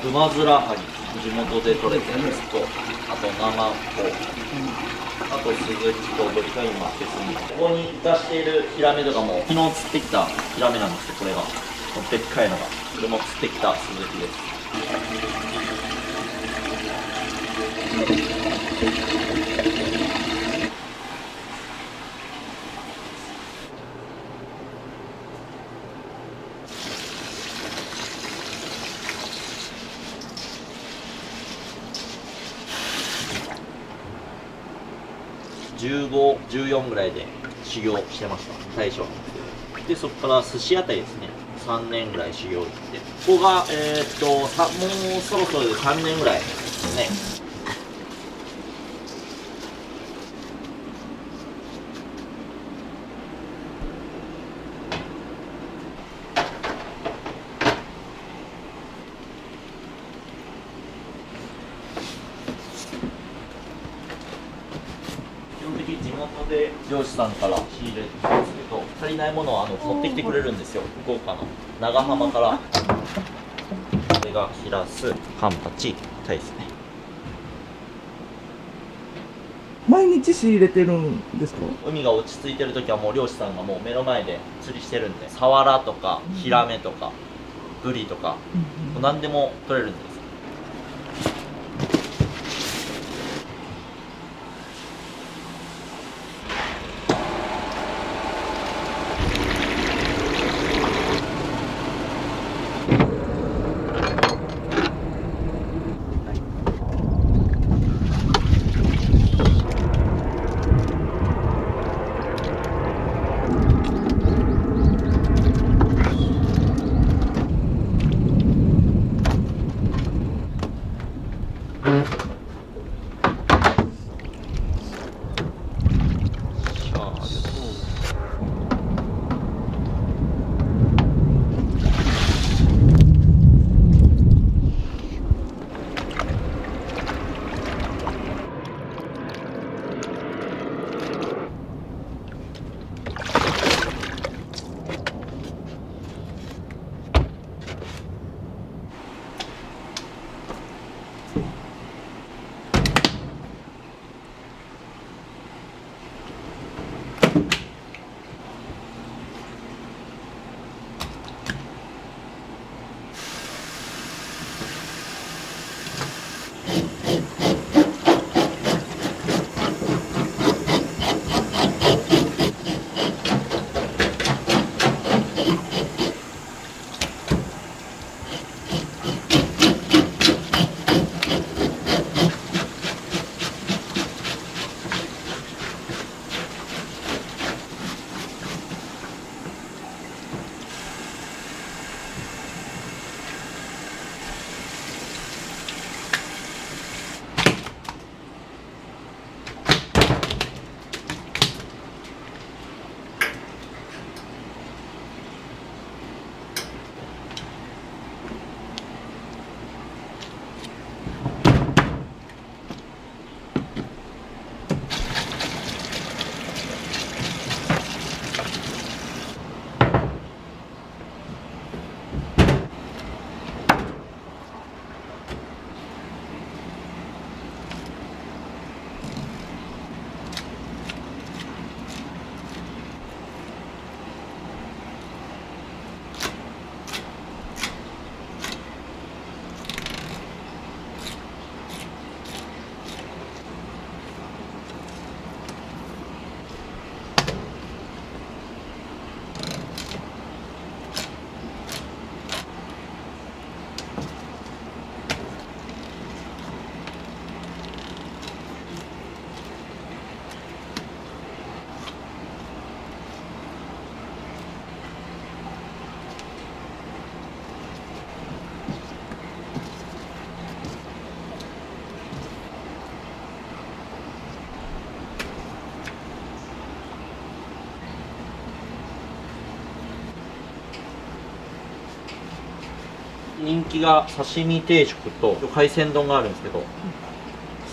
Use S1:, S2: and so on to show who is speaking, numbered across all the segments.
S1: 馬面はぎ、地元で採れたやつと、あと生子、あとスズキとブリが今別に。ここに出しているヒラメとかも昨日釣ってきたヒラメなんですよ。これがでっかいのが、これも釣ってきたスズキです。15、14ぐらいで修行してました、最初。で、そこから寿司屋台ですね、3年ぐらい修行行って、ここが、もうそろそろで3年ぐらいですね。基本的に地元で漁師さんから仕入れるんですけど、足りないものを持ってきてくれるんですよ。福岡の長浜から。これがシラス、カンパチ、タイですね。
S2: 毎日仕入れてるんですか？
S1: 海が落ち着いてる時はもう漁師さんがもう目の前で釣りしてるんで、サワラとかヒラメとかブリとか、もう何でも取れるんです。人気が刺身定食と海鮮丼があるんですけど、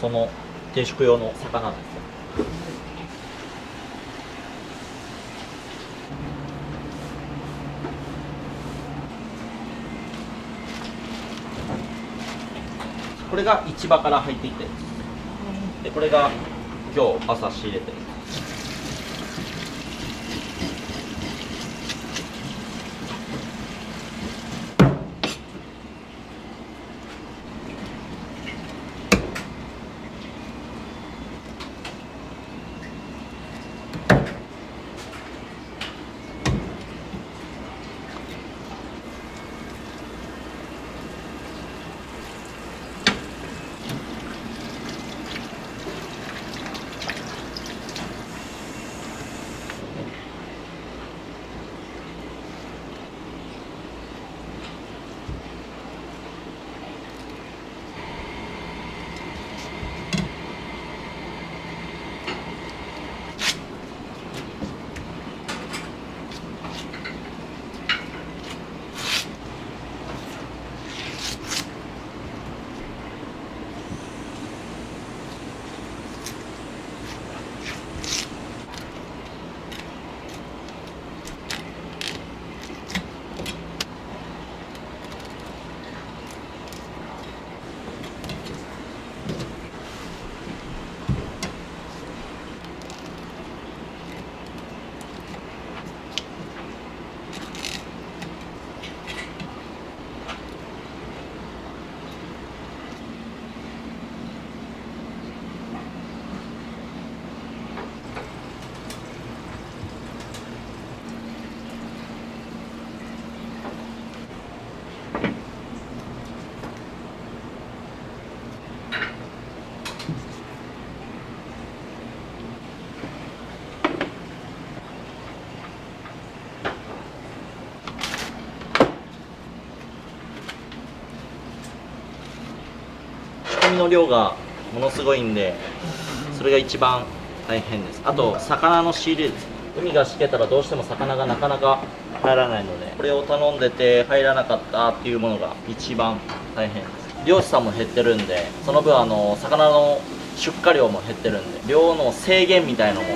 S1: その定食用の魚なんですよ。これが市場から入ってきてるんです。でこれが今日朝仕入れてる。仕込みの量がものすごいんで、それが一番大変です。あと魚の仕入れです。海がしけたらどうしても魚がなかなか入らないので、これを頼んでて入らなかったっていうものが一番大変です。漁師さんも減ってるんで、その分魚の出荷量も減ってるんで、量の制限みたいのも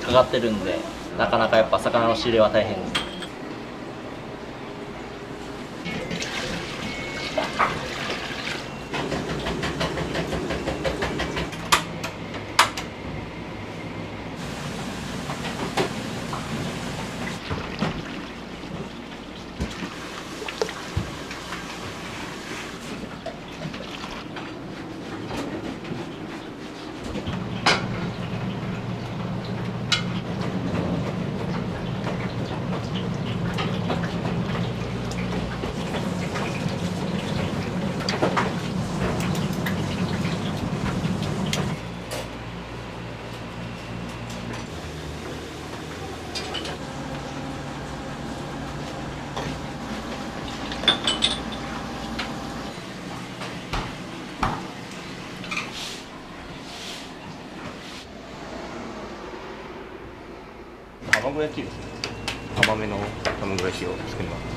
S1: かかってるんで、なかなかやっぱ魚の仕入れは大変です。
S3: 卵焼きですね。甘めの卵焼きを作ります。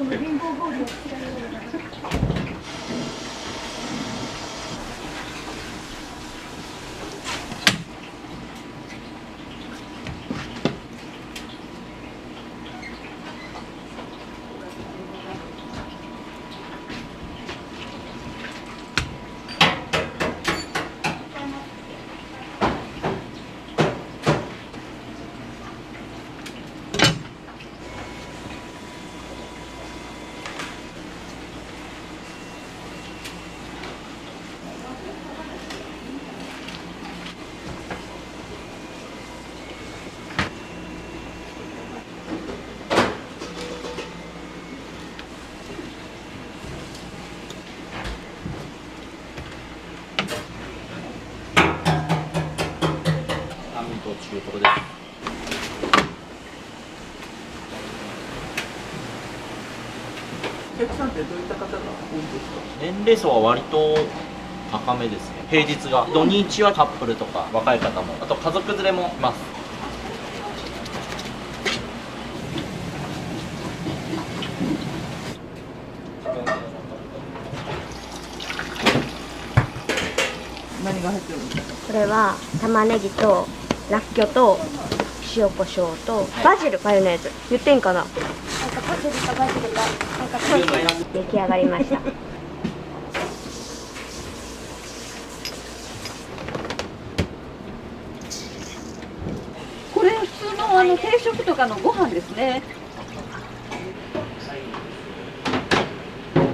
S1: 中トロです。
S2: お客さんってどういった方が多いですか？
S1: 年齢層は割と高めですね。平日が土日はカップルとか若い方も、あと家族連れもいます。
S2: 何が入ってるんですか？
S4: これは玉ねぎとらっきょうと塩コショウとバジルマヨネーズ言ってんかな。なんかパセリかバジルかなんか出来上がりました。
S5: これ普通の定食とかのご飯ですね。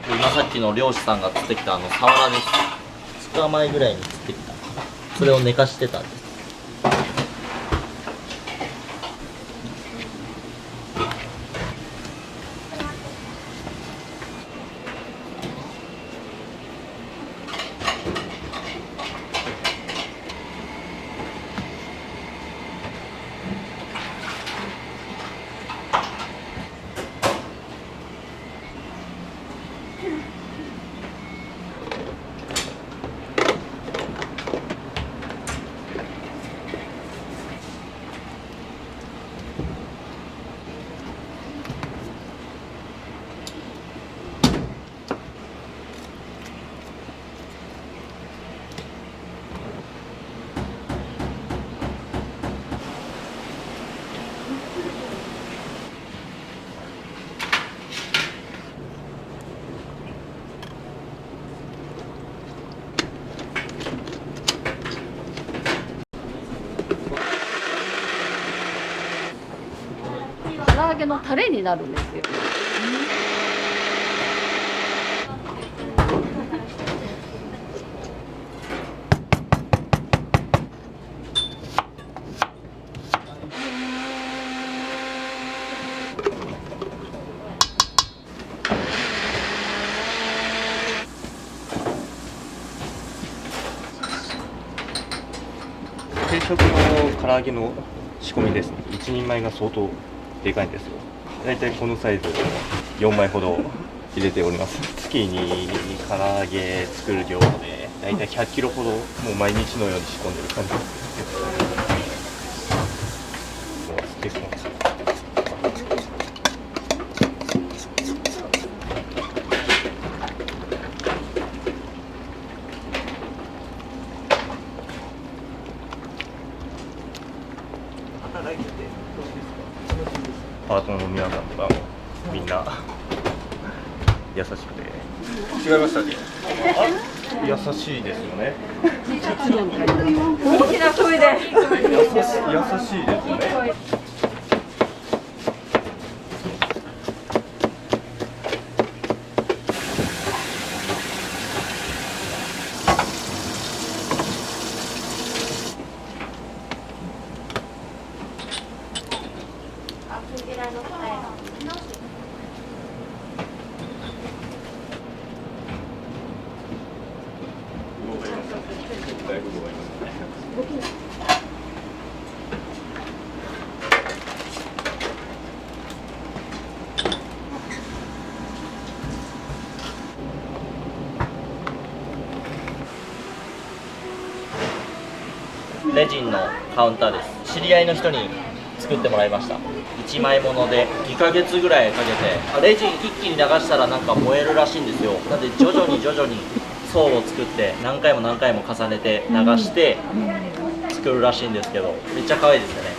S1: 今さっきの漁師さんが釣ってきたサワラです。2日前ぐらいに釣ってきた。それを寝かしてたんです。
S5: 唐揚げのタレになるんですよ。
S3: 定食の唐揚げの仕込みですね。一人前が相当でかいんですよ。だいたいこのサイズ4枚ほど入れております。月に唐揚げ作る量でだいたい100キロほどもう毎日のように仕込んでる感じです。
S2: 働いててどうですか？楽しいですか？
S3: パートの皆さんとかもみんな優しくて。違いましたっけ？優しいですよね。
S5: 大きな声で。
S3: 優しいですね。
S1: レジンのカウンターです。知り合いの人に作ってもらいました。1枚もので2ヶ月ぐらいかけて、レジン一気に流したらなんか燃えるらしいんですよ。なので徐々に層を作って何回も重ねて流して作るらしいんですけど、めっちゃ可愛いですよね。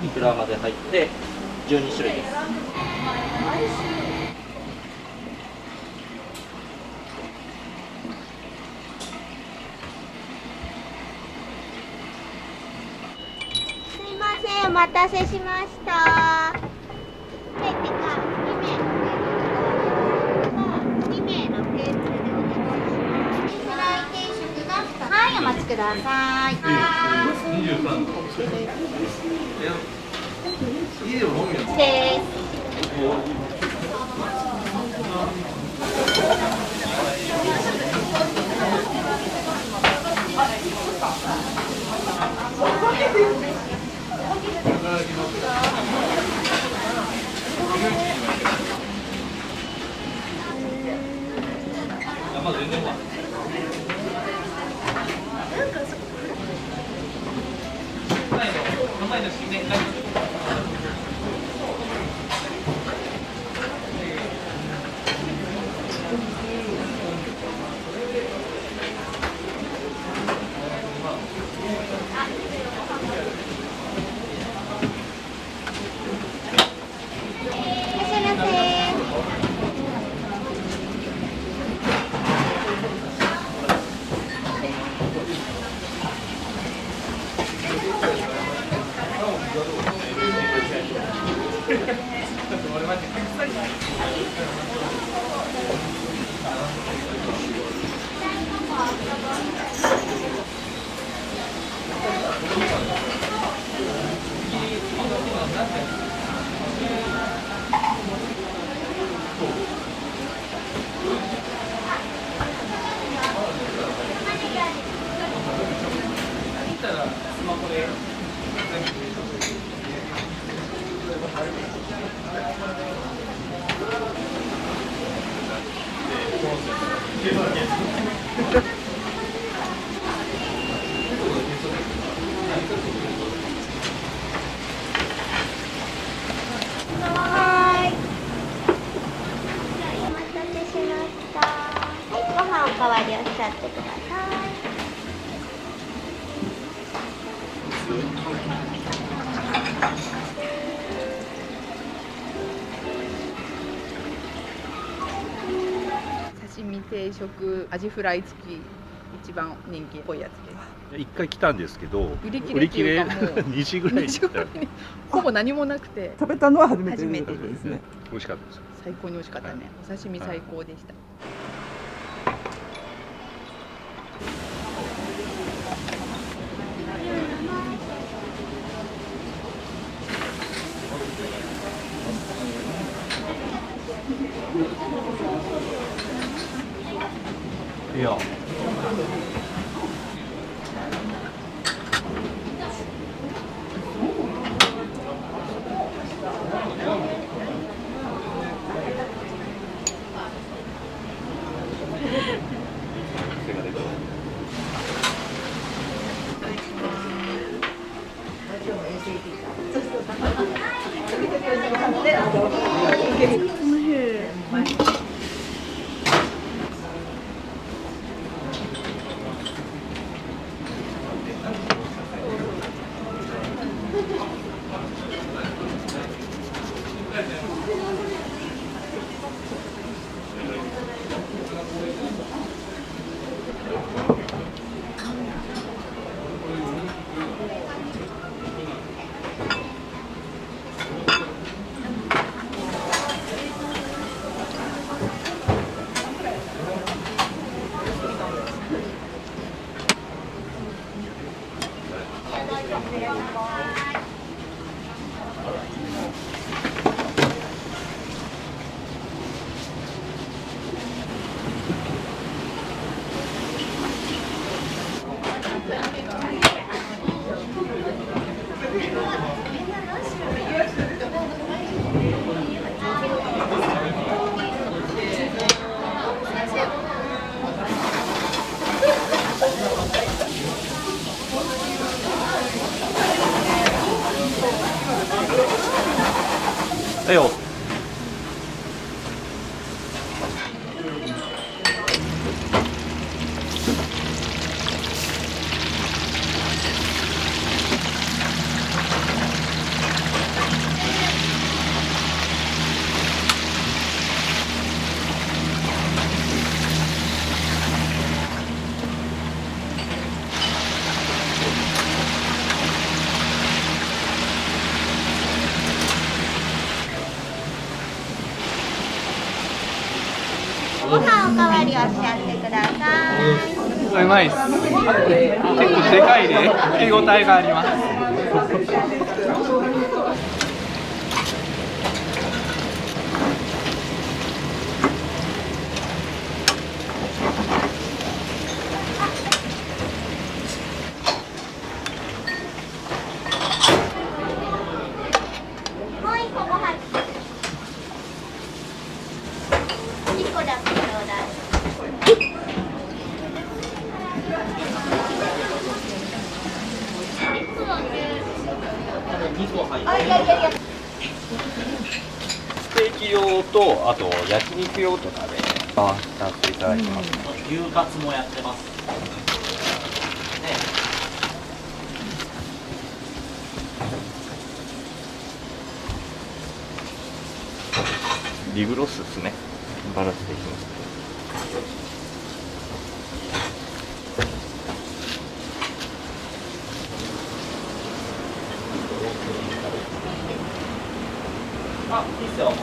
S1: いくらまで入って12種類です。
S4: すいません、お待たせしました。はい、てか2名のテーブルでお願いします。フライ定食が2つ。はい、お待ちください。です。おかわりおっしゃってください。
S2: 刺身定食、アジフライ付き、一番人気っぽいやつです。
S6: 一回来たんですけど、
S2: 売り切れっていうかもう
S6: 2時ぐらいに行ったら
S2: ほぼ何もなくて
S7: 食べたのは初めて
S2: 初めてですね。
S6: 美味しかったです。
S2: 最高に美味しかったね。お刺身最高でした。
S1: いや。
S3: はいよ。
S4: ご飯おかわりおっしゃってください。
S7: うまいっす。結構でかいね。手応えがあります。
S4: もう一個ご飯。一個だけちょうだい。
S1: 2個入って
S4: あ、いやいやいや。
S3: ステーキ用とあと焼肉用とかで回させていただきます。
S1: 牛カツもやってます。
S3: リブロスですね。バラしていきます。
S1: あ、いいっすよ、もう。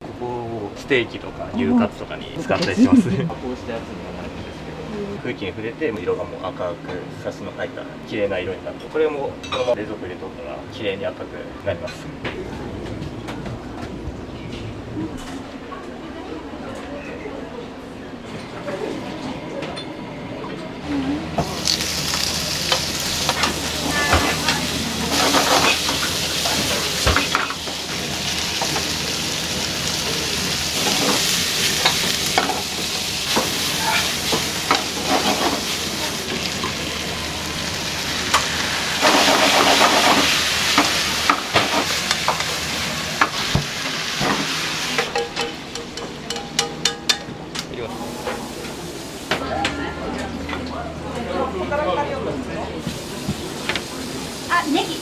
S3: ここをステーキとか牛カツとかに使ったりします。こうしたやつにはなるんですけど、空気に触れて色がもう赤くサシの入った綺麗な色になって、これもこのまま冷蔵庫入れとったら綺麗に赤くなります。
S5: あ、ネギ。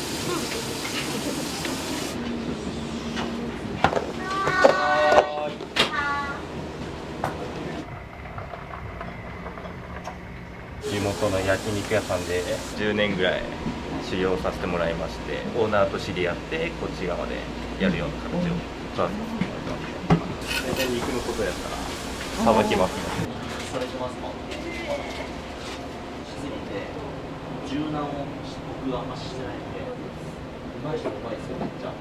S3: 地元の焼肉屋さんで10年ぐらい修行させてもらいまして、オーナーと知り合ってこっち側でやるような形を取らせてもらってます。大体肉のことやったらさばきますね。
S1: されてますか。しすぎて柔軟を僕はあんまししてないんで、うまい人うまいですよ。じゃあ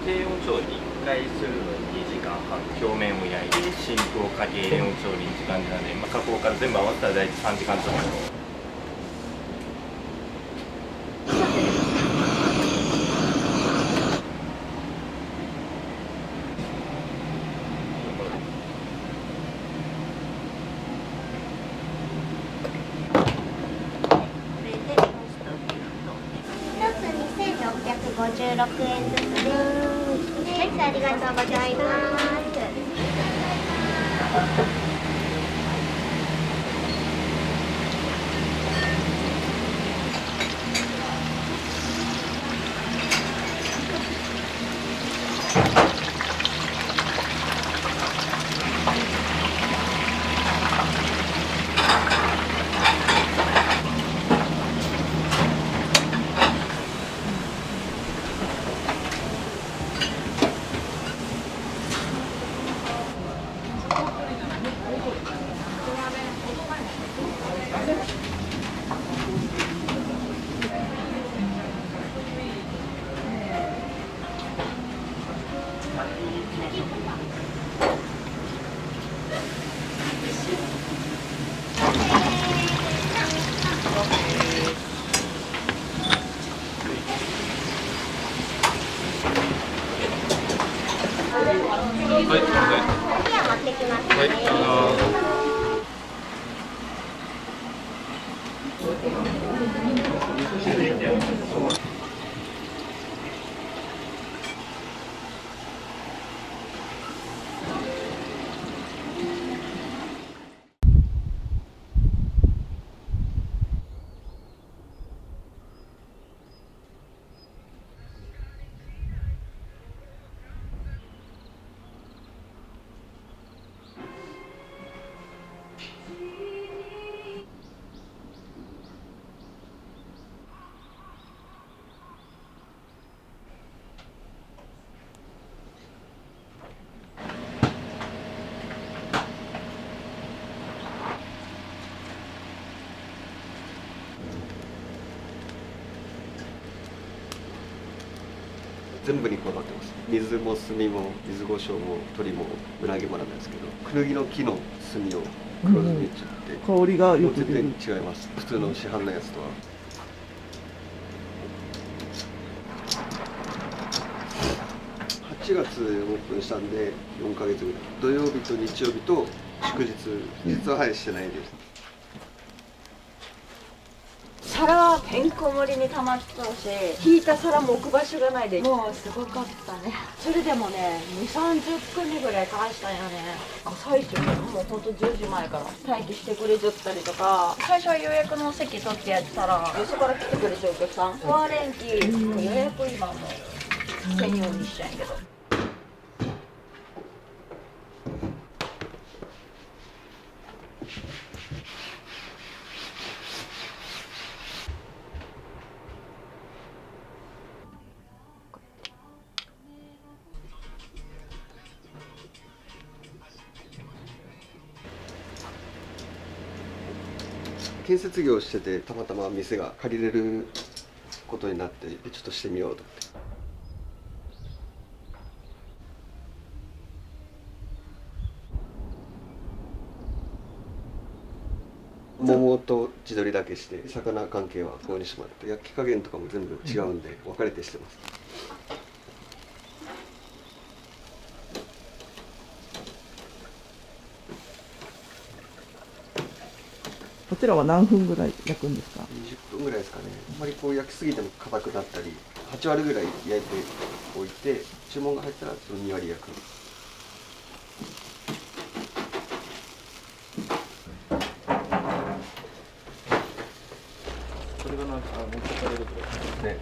S3: 低温調理1回するのに2時間半、表面を焼いて真空をかけ低温調理1時間なんで、加工から全部合わせたら大体3時間ちょっと。
S4: 2656円ずつです。はい、ありがとうございます。
S8: 全部にこだわってます。水も炭も水胡椒も鶏もうなぎもなんですけど、クヌギの木の炭を黒炭って言って、
S9: 香りがよ
S8: もう
S9: く出る。
S8: 全然違います。普通の市販のやつとは。8月オープンしたんで4ヶ月ぐらい。土曜日と日曜日と祝日、実はしてないです。
S5: 皿はてんこ盛りに溜まってたし、引いた皿も置く場所がないで、もうすごかったね。それでもね、2、30組ぐらい返したんよね。最初もうほんと10時前から待機してくれちゃったりとか、最初は予約の席取ってやってたら、よそから来てくれちゃうお客さん、フォア連休予約今も専用にしちゃうんやけど。
S8: 建設業をしててたまたま店が借りれることになってちょっとしてみようと思って。桃と地鶏だけして魚関係はここにしまって焼き加減とかも全部違うんで分かれてしてます。
S9: こちらは何分ぐらい焼くんですか
S8: 20分ぐらいですかね。あんまりこう焼きすぎても硬くなったり、8割ぐらい焼いておいて、注文が入ったらその2割焼く。
S1: それがなんか持ってかれるとですね。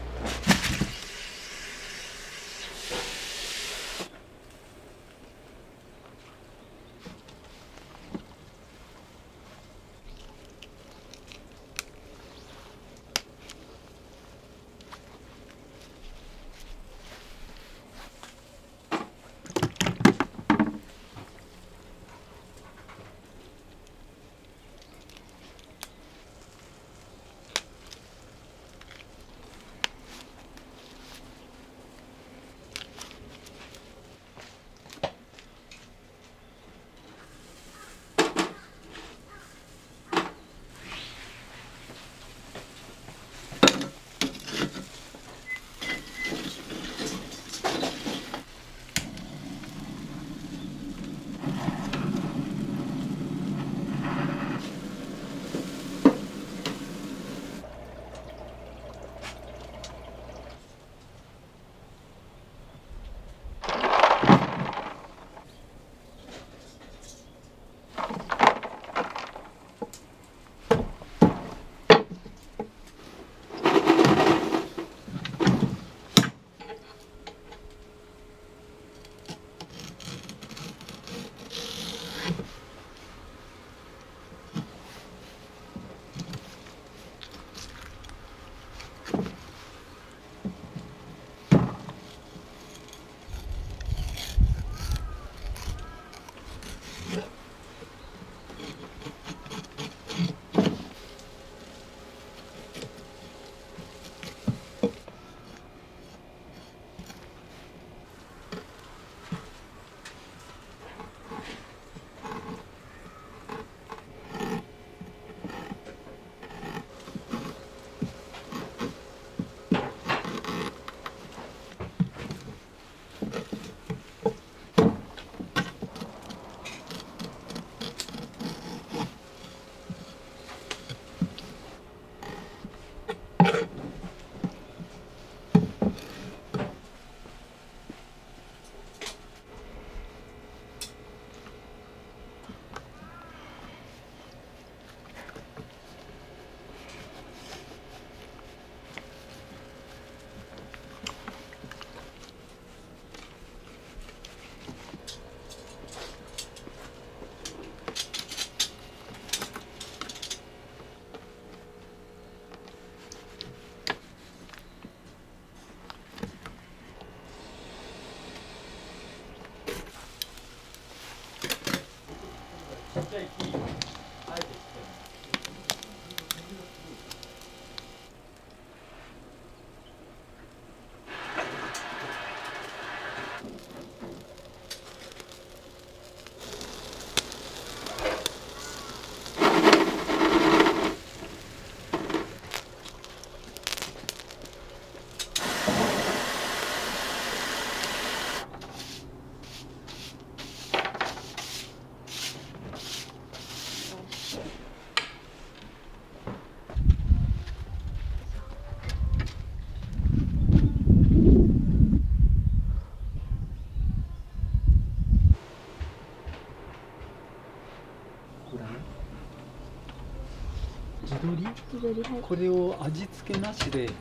S10: 地鶏、
S4: はい。
S10: これを味付けなしで2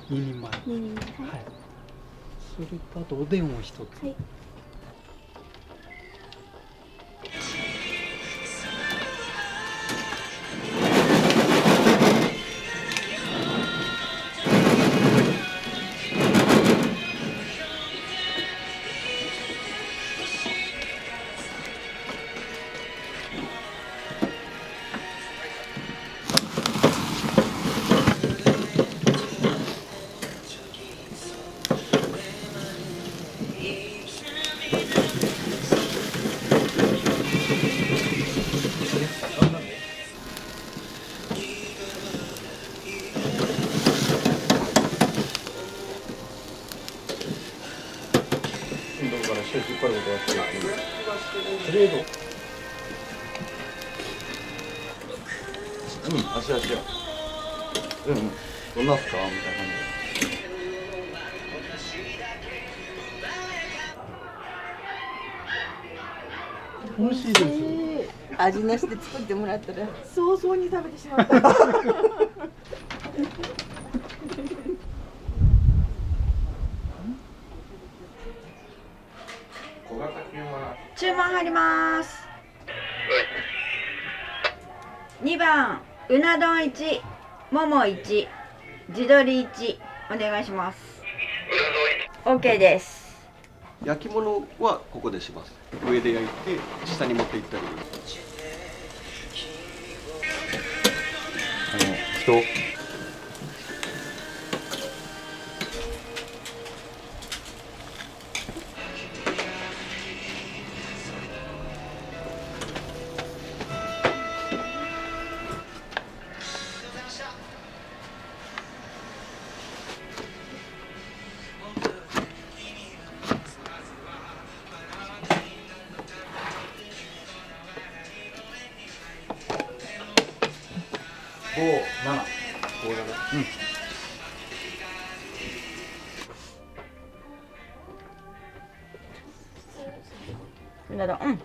S10: 人前、
S4: 2人前。
S10: は
S4: はいい。
S10: それとあとおでんを一つ、
S4: はい。
S8: 足足よ。どんなっすかみたいな感じで。
S10: 美味しいです。
S2: 味なしで作ってもらったら早々に食べてしまった
S5: 注文入ります。2番うな丼1、もも1、地鶏1、お願いします。 OK です。
S8: 焼き物はここでします。上で焼いて下に持っていったり。
S3: 人
S5: うな丼、うん。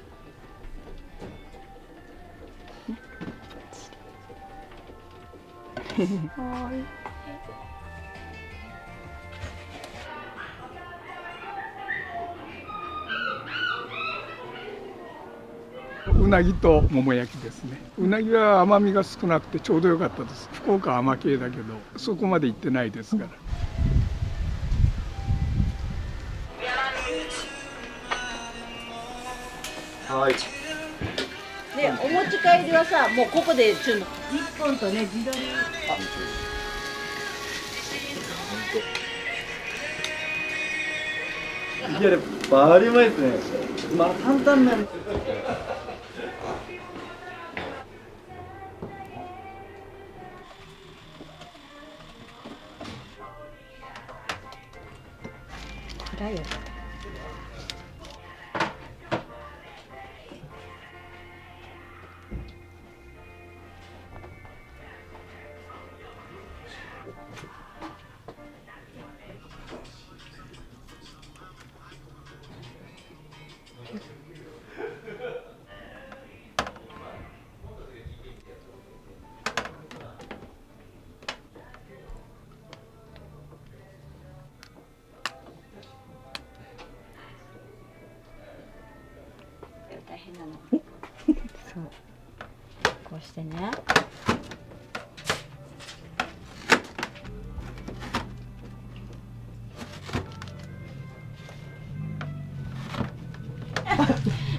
S5: はい。
S10: うなぎともも焼きですね。うなぎは甘みが少なくてちょうど良かったです。福岡は甘系だけどそこまで行ってないですから。
S8: はい。
S2: で、お持ち帰りはさ、もうここでちょっと日本とね、地鶏。
S8: いや、バリうまいですね。まあ、担々麺。
S5: だよ。大変なの。そう。こうしてね。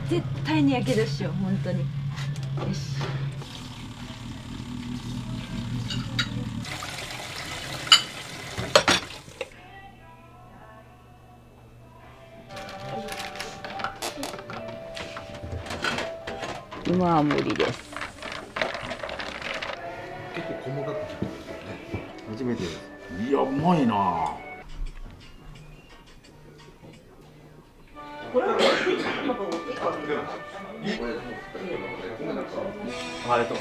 S5: 絶対にやけどしよう、本当に。よし。今は無理です。
S6: 結構細かく切ってますよね。
S8: 初めてです。
S6: いや、うまいな。
S1: ありがとう。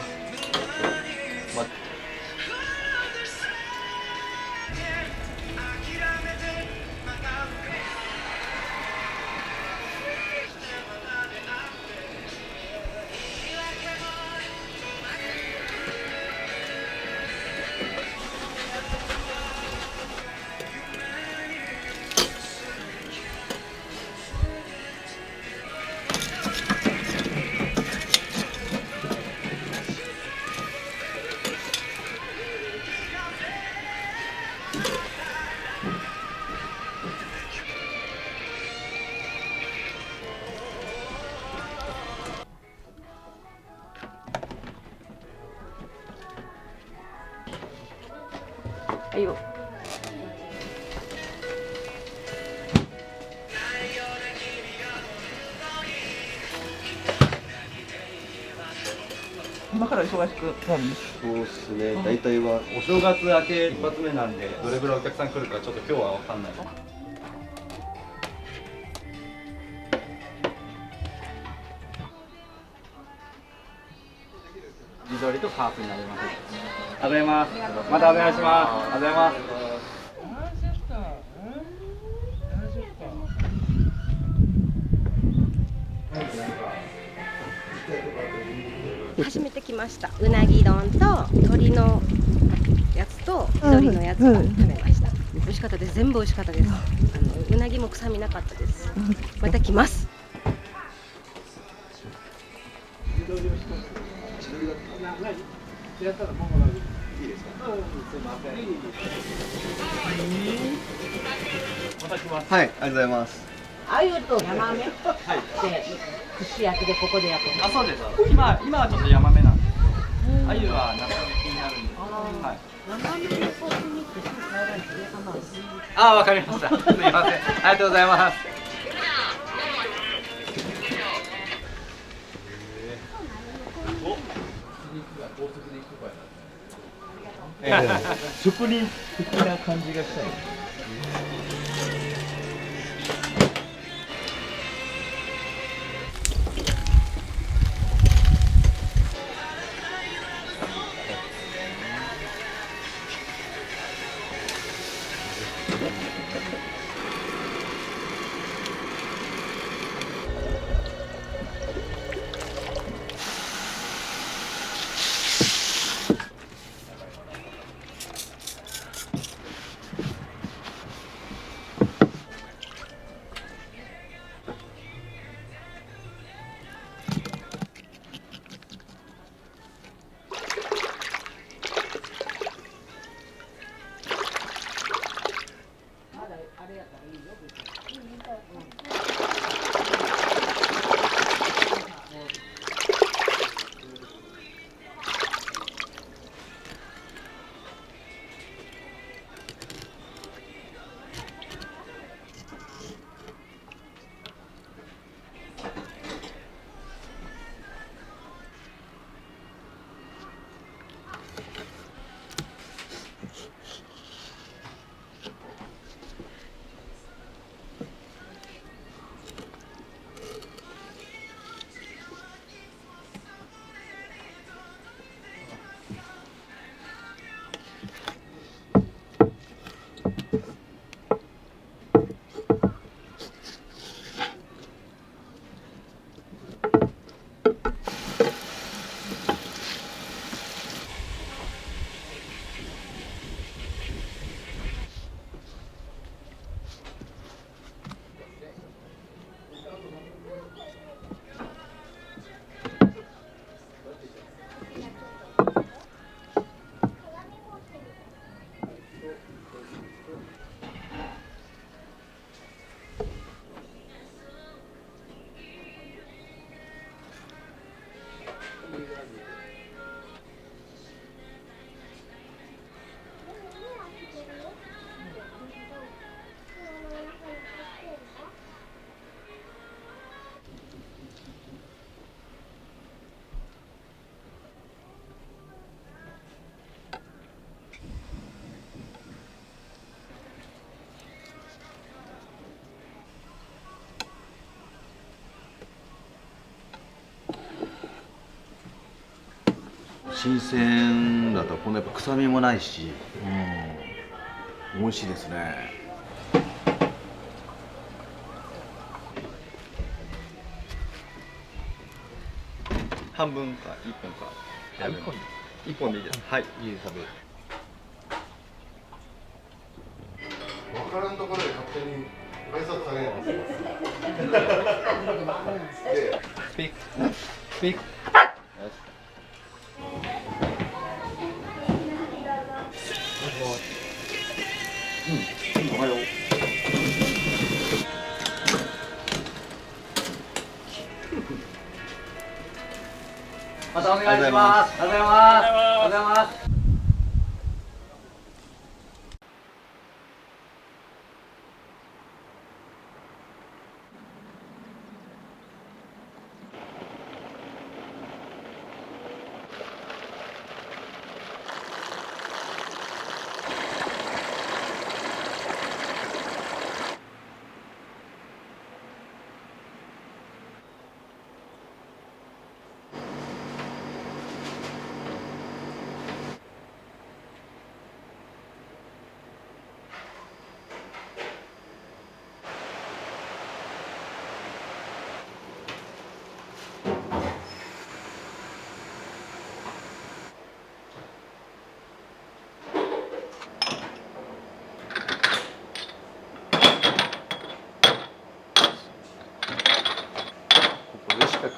S5: はいよ。
S9: 今から忙しくなるんです。
S8: そうですね、大体は
S3: お正月明け一発目なんで、どれぐらいお客さん来るかちょっと今日は分かんない。地鶏とハーフになります。ありがとうございます。またお願いします。ありがとうございます。
S4: 初めて来ました。うなぎ丼と鶏のやつと鶏のやつを食べました。美味しかったです。全部美味しかったです。うなぎも臭みなかったです。また来ます。
S8: はい、ありがとうございます。
S2: 鮎とヤマメで串焼きでここで焼くの。
S3: あ、そうです。今はちょっとヤマメなんで、鮎は中焼きになるんで。はい。
S2: ヤマメのソースにって入らないとね、かな。
S3: あ、わかりました。すみません。ありがとうございます。
S6: 職人的な感じがしたい。新鮮だとこのやっぱ臭みもないし、美味しいですね。
S3: 半分か1本か。1本でいいです。はい、いいです。食べる。
S6: 分からんところで勝手に挨拶される。
S3: スピーク。スピーク。
S1: おはよう。
S3: またお願いします。ありがとうございます。ありがとうございます。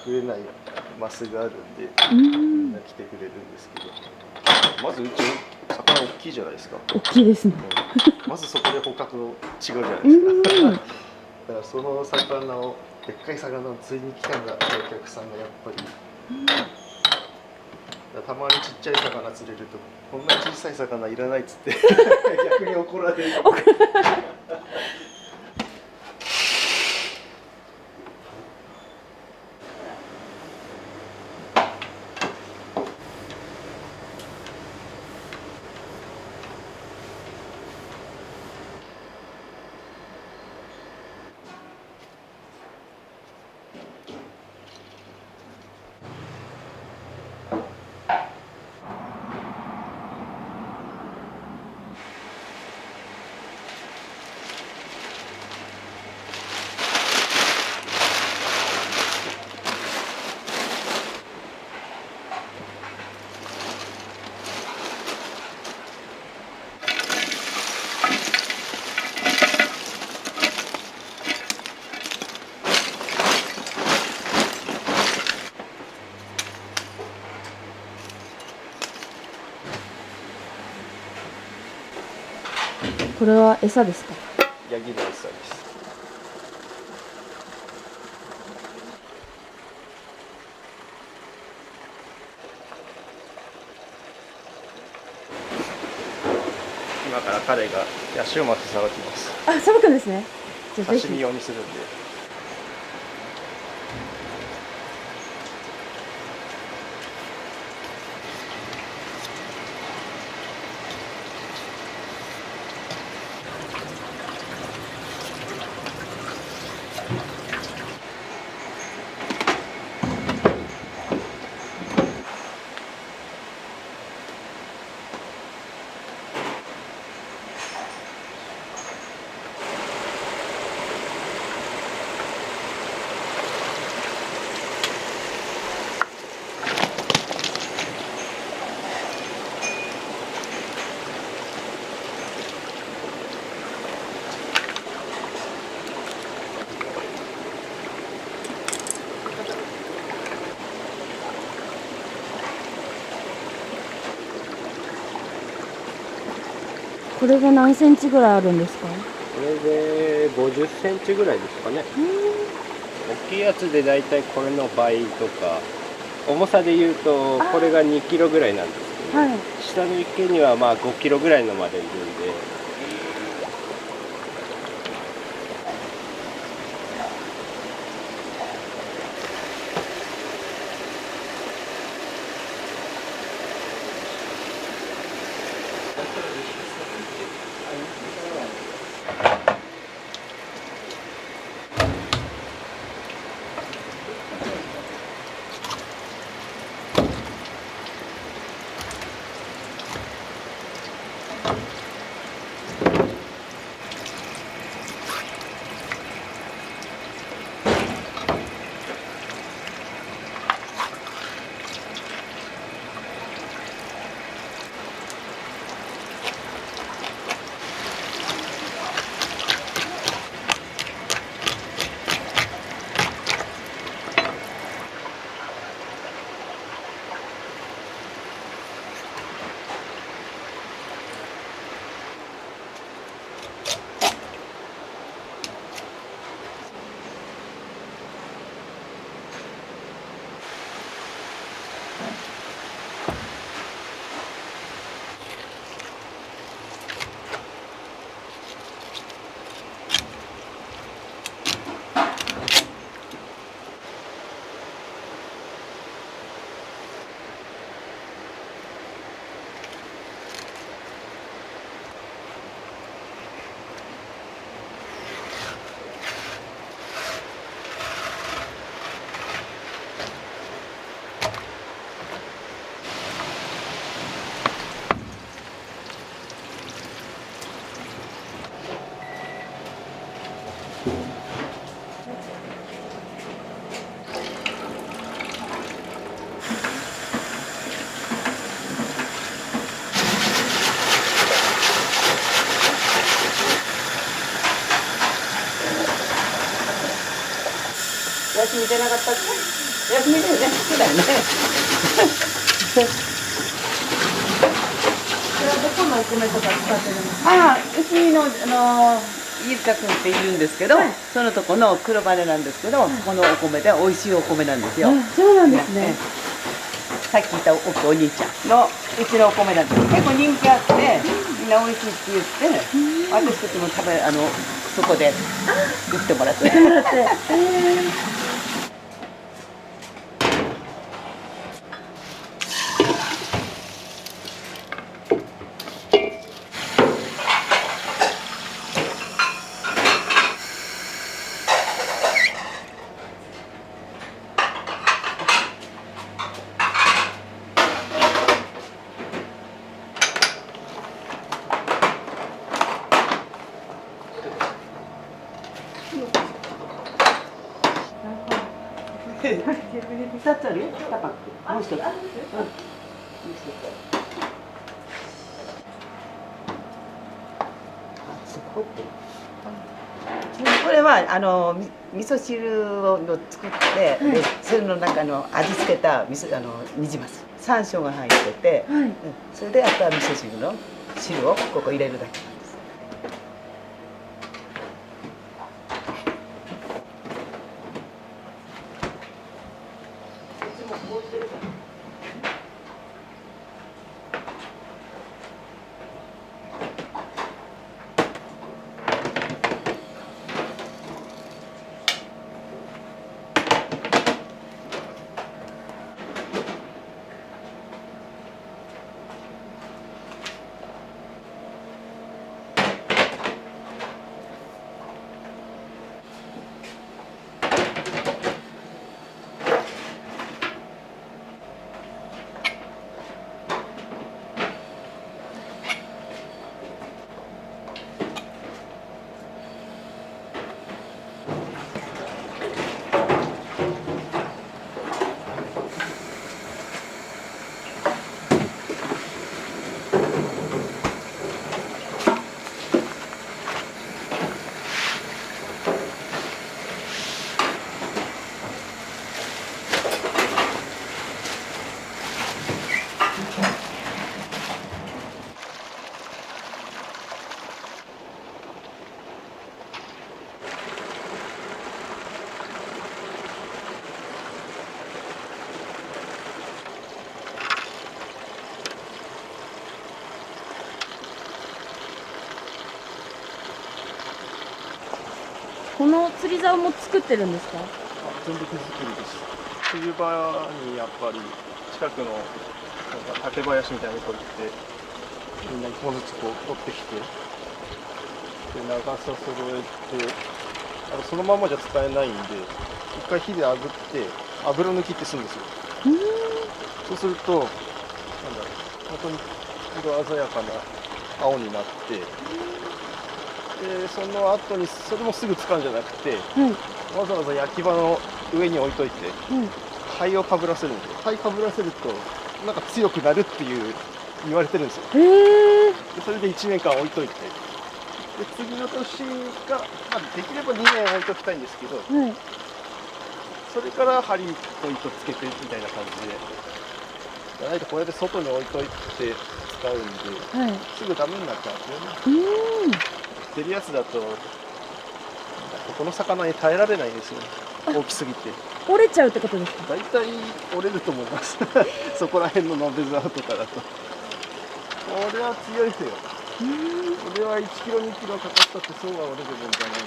S3: 食えないマスがあるんで、みんな来てくれるんですけど、まずうち魚大きいじゃないですか。
S11: 大きいですね。
S3: まずそこで捕獲の違うじゃないですか。だからその魚をでっかい魚を釣りに来たんだってお客さんがやっぱり。たまにちっちゃい魚釣れるとこんな小さい魚いらないっつって逆に怒られる。
S11: これは餌ですか？
S3: ヤギの餌です。今から彼がヤシオマスさばきます。
S11: あ、さばくんですね。じゃあぜひ
S3: 刺身用にするんで。
S11: これが何センチぐらいあるんですか？
S12: これで50センチぐらいですかね。大きいやつでだいたいこれの倍とか、重さで言うとこれが2キロぐらいなんですけど、
S11: はい、
S12: 下の池にはまあ5キロぐらいのまでいるんで。
S2: 私見てなかったっけ？休みだよね。そうだよね。これはどこのお米とか使ってるんですか？ああ、うちの飯塚君っているんですけど、そのとこの黒羽なんですけど、このお米で美味しいお米なんですよ。
S11: そうなんですね。
S2: さっき言ったお兄ちゃんのうちのお米なんです。結構人気あって、みんな美味しいって言って、私たちもそこで売ってもらって。2つあるよ、2パック。もう一つ。これは味噌汁を作って、それの中の味付けた煮じます。山椒が入ってて、それであとは味噌汁の汁をここ入れるだけなんです。
S11: この釣り竿も作ってるんですか？
S12: 全部手作りです。冬場にやっぱり近くのなんか竹林みたいなところ行ってみんな一本ずつこう取ってきてで長さ揃えてそのままじゃ使えないんで一回火で炙って油抜きってするんですよ。そうするとなんだろう本当に色鮮やかな青になってでその後にそれもすぐ使うんじゃなくて、わざわざ焼き場の上に置いといて、灰をかぶらせるんですよ。灰かぶらせるとなんか強くなるっていう言われてるんですよ。でそれで1年間置いといてで次の年が、できれば2年置いときたいんですけど、それから針と糸つけてみたいな感じでじゃないとこれで外に置いといて使うんで、すぐダメになっちゃうんですよね。出るやつだとここの魚に耐えられないんですよ、大きすぎて
S11: 折れちゃうってことですか？
S12: 大体折れると思いますそこら辺のノベザーとかだとこれは強いですよ。これは1キロ2キロかかったってそうは折れるもんじゃない。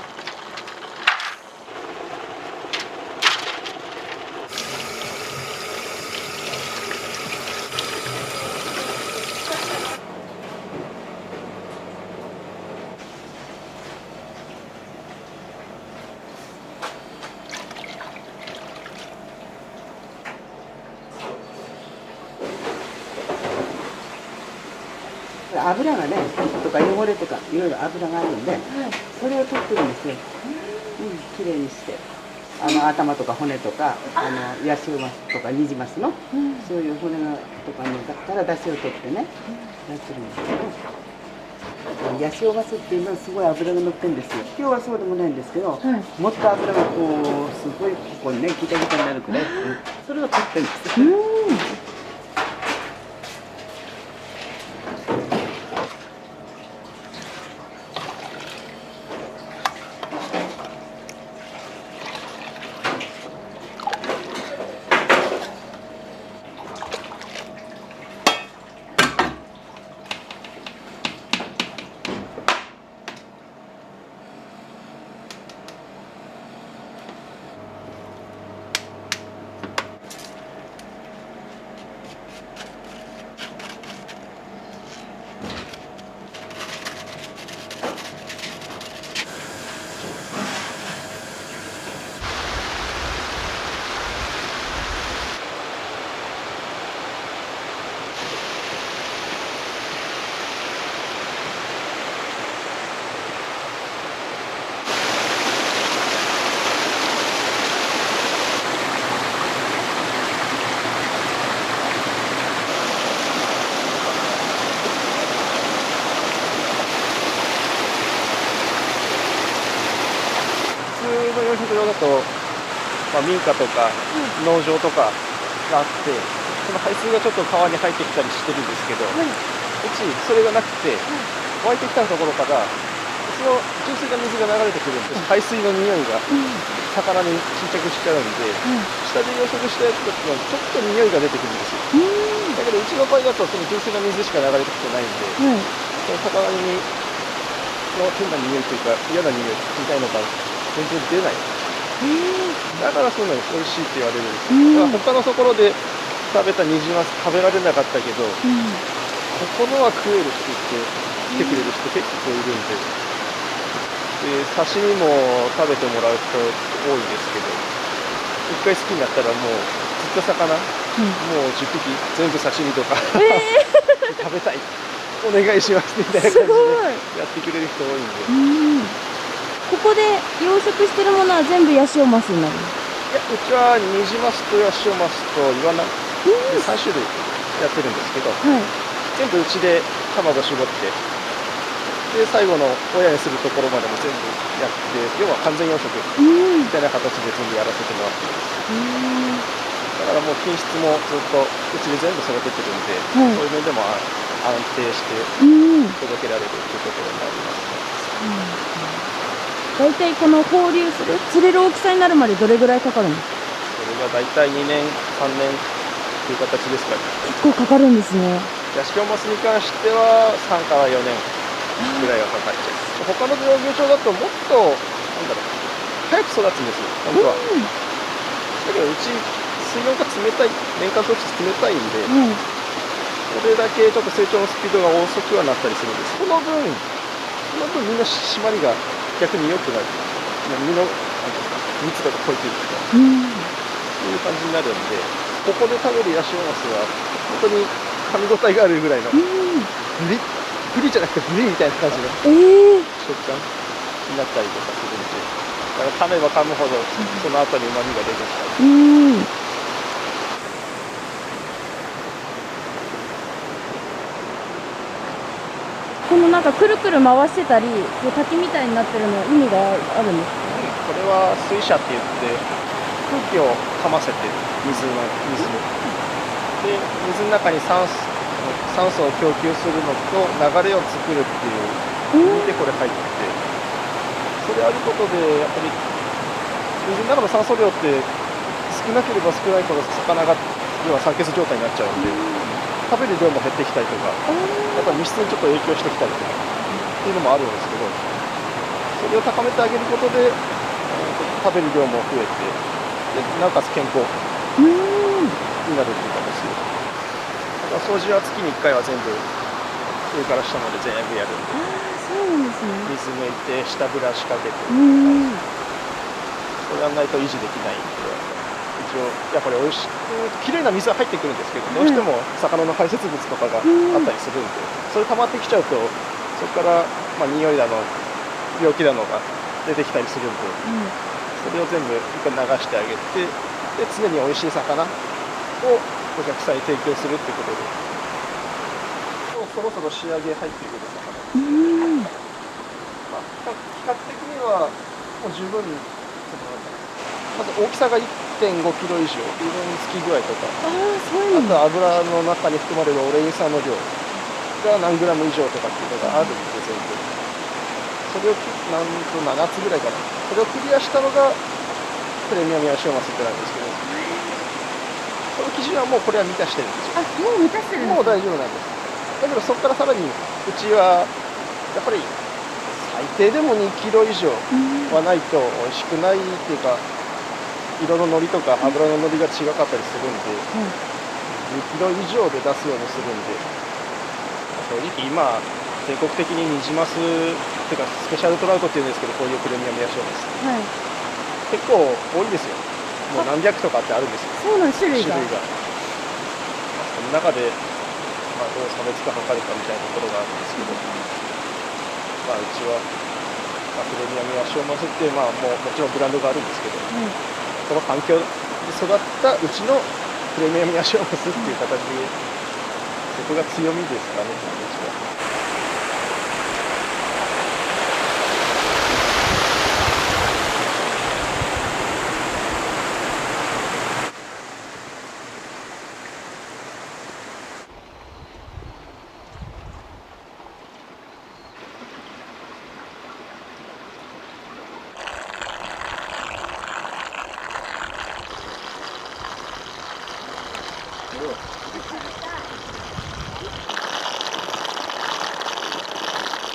S2: 油がね、とか汚れとかいろいろ油があるんで、それを取ってるんですよ。きれいにして、頭とか骨とか、ヤシウマとかニジマスの、そういう骨がとかのから出汁を取ってね、やってるんですけど。ヤシオマスっていうのはすごい脂が乗ってるんですよ。今日はそうでもないんですけど、もっと脂がこうすごいここにねギタギタになるくらい、それを取ってるんです。
S12: 養殖場だと、民家とか農場とかがあって、その排水がちょっと川に入ってきたりしてるんですけど、うちそれがなくて、湧いてきたところからその純粋な水が流れてくるんです。排水の匂いが魚に沈着しちゃうんで、下で養殖したやつだとちょっと匂いが出てくるんですよ。だけどうちの場合だとその純粋な水しか流れてきてないんで、その魚にの変な匂いというか嫌な匂いみたいのが全然出ない。だからそういうのに美味しいって言われるんですよ。だから他のところで食べたニジマス食べられなかったけど、ここのは食えるって言って来てくれる人結構いるんで、刺身も食べてもらう人多いですけど、一回好きになったらもうずっと魚、もう10匹全部刺身とか、食べたいお願いしますみたいな感じでやってくれる人多いんで。
S11: ここで養殖してるものは全部ヤシオマスになる？
S12: いや、うちはニジマスとヤシオマスとイワナで3種類やってるんですけど、全部うちで卵絞って、で最後の親にするところまでも全部やって、要は完全養殖みたいな形で全部やらせてもらってます。だからもう品質もずっとうちで全部育ててるんで、そういう面でも安定して届けられるっていうところになりますね。
S11: 大体この放流する釣れる大きさになるまでどれぐらいかかるんですか？
S12: それが大体2年3年という形ですかね。
S11: 結構かかるんですね。
S12: ヤシオマスに関しては3から4年ぐらいはかかっちゃう。他の養魚場だともっと早く育つんですよ、本当は。だけどうち水温が冷たい、年間通して冷たいんで、それだけちょっと成長のスピードが遅くはなったりするんです。その分みんな締まりが逆に良くなる。身の密度が濃いというか、そういう感じになるんで、ここで食べるヤシオマスは本当に噛み応えがあるぐらいの、ブリじゃなくてブリみたいな感じの食感になったりとかするんで、だから噛めば噛むほどその後に旨味が出てきたり。
S11: このなんかくるくる回してたり、こう滝みたいになってるのは意味があるんですか？
S12: これは水車って言って空気をかませて水をで水の中に酸素を供給するのと流れを作るっていう意味でこれ入ってて、それあることでやっぱり水の中の酸素量って少なければ少ないほど魚が要は酸欠状態になっちゃうんで、食べる量も減ってきたりとか、やっぱり密室にちょっと影響してきたりとかっていうのもあるんですけど、それを高めてあげることで食べる量も増えて、でなおかつ健康になるっていう形で、だから掃除は月に1回は全部上から下まで全部やるんで、
S11: そうなんですね。
S12: 水抜いて下ブラシかけて、それやらないと維持できないんで。一応やっぱりおいしい綺麗な水は入ってくるんですけど、どうしても魚の排泄物とかがあったりするんで、それ溜まってきちゃうとそこから匂いだの病気だのが出てきたりするんで、それを全部一回流してあげて、で常においしい魚をお客さんに提供するってことで、そろそろ仕上げ入ってくる魚。
S11: うん。
S12: まあ、比較的にはもう十分にまず大きさが 1.5 キロ以上、色につき具合とか、
S11: ああ、そういうの。
S12: あと油の中に含まれるオレイン酸の量が何グラム以上とかっていうのがあるんで、全部それをなんと7つぐらいかな、それをクリアしたのがプレミアムヤシオマスってなんですけど、その基準はもうこれは満たしてるんですよ。
S11: あ、もう満たしてるんですか。
S12: もう大丈夫なんです。だけどそこからさらにうちはやっぱり最低でも2キロ以上はないと美味しくないっていうか、色ののりとか油ののりが違かったりするんで、2キロ以上で出すようにするんで、正直今全国的にニジマスっていうかスペシャルトラウトっていうんですけど、こういうプレミアムヤシオマス、
S11: はい。
S12: 結構多いんですよ。もう何百とかってあるんですよ。
S11: そうなん、種類が。
S12: その中で、まあ、どう差別化図るかみたいなところがあるんですけど、まあ、うちは、まあ、プレミアムヤシオマスっていう、まあ、もちろんブランドがあるんですけど、その環境で育ったうちのプレミアムヤシオマスっていう形で、そこが強みですかね、うちは。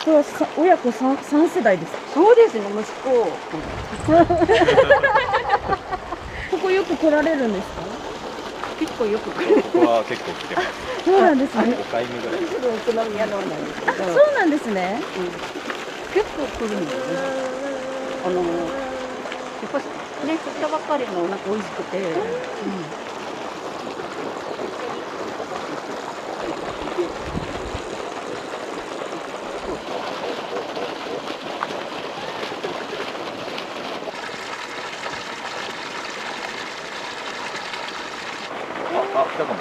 S11: これは親子三世代ですか。
S5: そうですね、息子。
S11: ここよく来られるんですか。
S5: 結構よく来る。
S3: ここは結構来てます。
S11: そうなんですね。
S3: 5回目ぐらい。
S5: お好み屋のなんですけど。
S11: そうなんですね。
S5: 結構来るんですね。やっぱりね、釣ったばっかりのなんか美味しくて。
S1: あ、来たかも。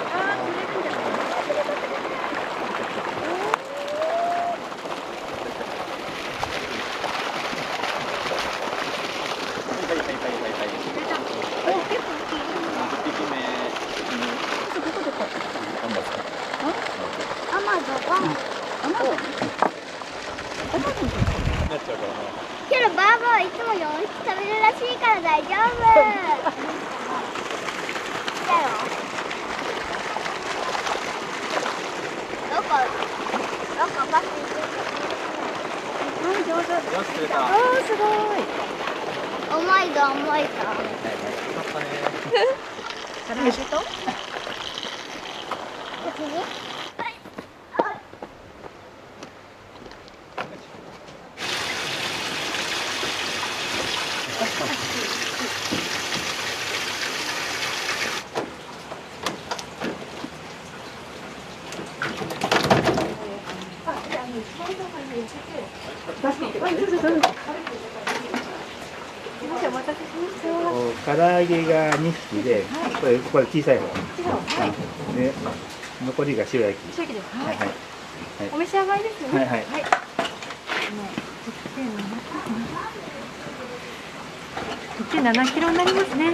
S13: けどバーバはいつも4匹食べるらしいから大丈夫。だよ。どこバス行く。上手。
S1: よし、釣れた。
S11: ああ、すごい。
S13: 重いぞ重いぞ。
S5: 唐揚げと。
S14: 唐揚げが2匹で、これ小さい方。で、残りが白焼き。
S11: 白焼きです。
S14: はいはい。
S11: お召し上がりですよね。
S14: はいはい。
S11: 1.7 キロになりますね。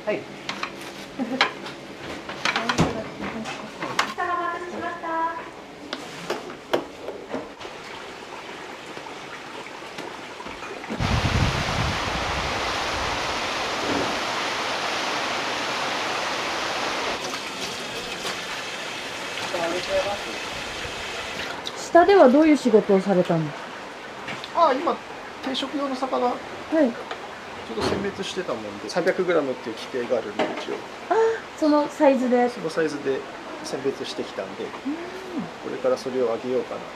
S15: はい。
S11: 下ではどういう仕事をされたの？
S12: あ、今定食用の魚、
S11: はい。
S12: ちょっと選別してたもんで 300g っていう規定があるんで、一応
S11: そのサイズで。
S12: そのサイズで選別してきたんで、これからそれをあげようかなと。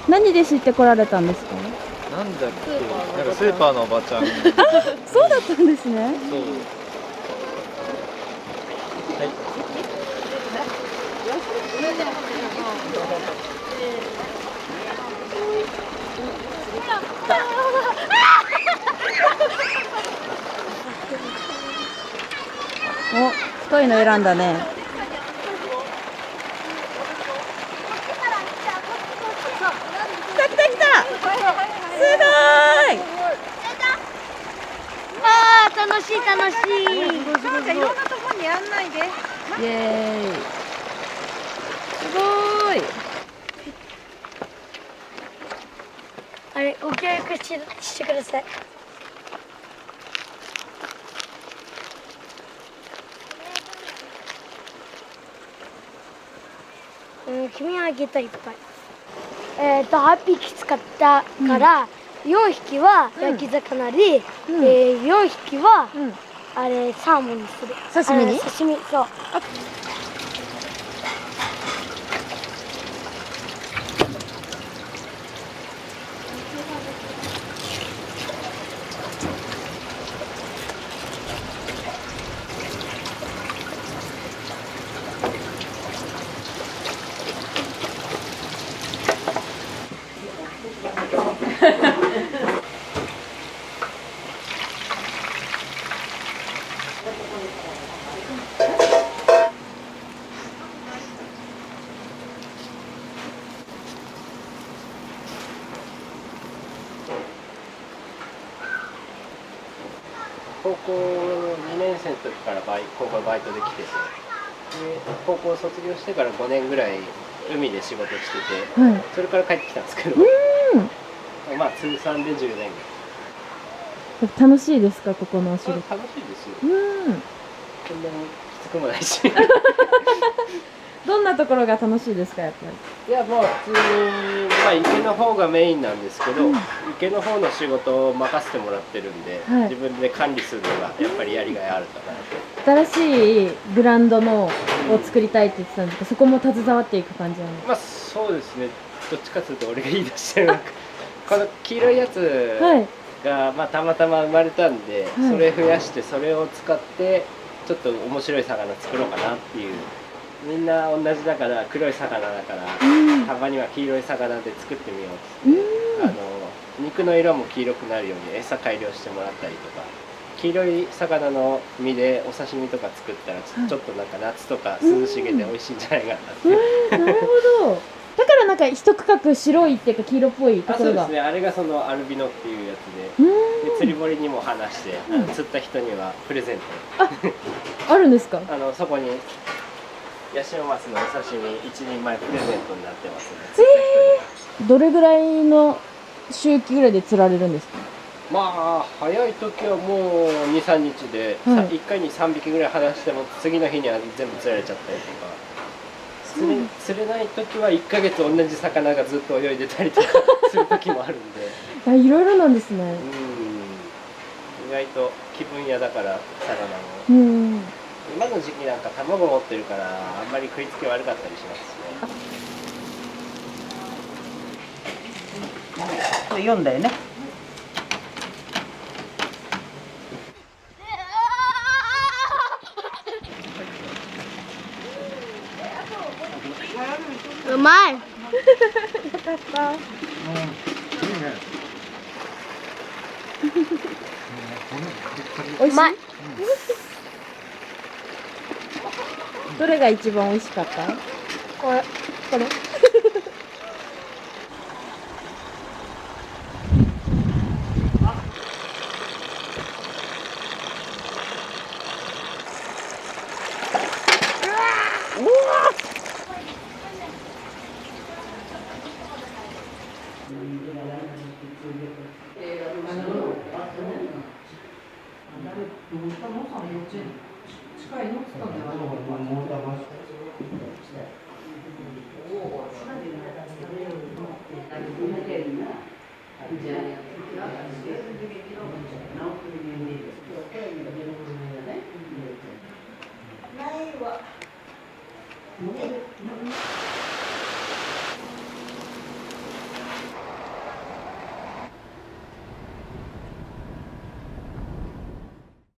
S11: 何で知ってこられたんですか？
S12: なんだっけ、なんかスーパーのおばちゃん。
S11: そうだったんですね。
S12: そう。
S11: お、太いの選んだね。来た来た来た。すごい。
S13: あー、楽しい楽しい。
S5: なんかいろんなとこにやんないで。
S11: イエーイ。すごい。
S13: あれ、ご協力してください。君はあげたいっぱい。8匹使ったから、4匹は焼き魚で、4匹は、あれサーモンにする。
S11: 刺身に？
S13: 刺身、そう。
S15: 高校2年生の時からここバイトで来てて、で高校卒業してから5年ぐらい海で仕事してて、
S11: はい、
S15: それから帰ってきたんですけど、まあ通算で10年ぐらい。
S11: 楽しいですか、ここのお仕事？
S15: 楽しいですよ。そんなにきつくもないし。
S11: どんなところが楽しいですか、やっぱり？
S15: いや、もう普通に、まあ、池の方がメインなんですけど、池の方の仕事を任せてもらってるんで、
S11: はい、
S15: 自分で管理するのがやっぱりやりがいあるかなと。
S11: 新しいブランドのを作りたいって言ってたんですけど、そこも携わっていく感じなんですか？
S15: まあそうですね、どっちかというと俺が言い出してるこの黄色いやつが、まあ、たまたま生まれたんで、それ増やしてそれを使ってちょっと面白い魚作ろうかなっていう。みんな同じだから黒い魚だから、たまには黄色い魚で作ってみようって、肉の色も黄色くなるように餌改良してもらったりとか、黄色い魚の身でお刺身とか作ったらちょっとなんか夏とか涼しげで美味しいんじゃないかなって。
S11: なるほど。だからなんか一区画白いっていうか黄色っぽいところが。
S15: そうですね、あれがそのアルビノっていうやつで、釣り堀にも放して、釣った人にはプレゼント。
S11: あるんですか？
S15: そこにヤシオマスのお刺身1人前プレゼントになってますね。
S11: どれぐらいの周期ぐらいで釣られるんですか？
S15: まあ早い時はもう 2,3 日で、1回に3匹ぐらい離しても次の日には全部釣られちゃったりとか、釣れない時は1ヶ月同じ魚がずっと泳いでたりとかする時もあるんで
S11: いろいろなんですね。
S15: 意外と気分屋だから魚も。今の時期なんか卵持ってるからあんまり食いつき悪かったりしますね。
S2: 4だよね。
S13: うまい。よ
S11: かった。
S13: うまい。
S11: どれが一番美味しかった？
S13: これ。これ。
S2: ないわ。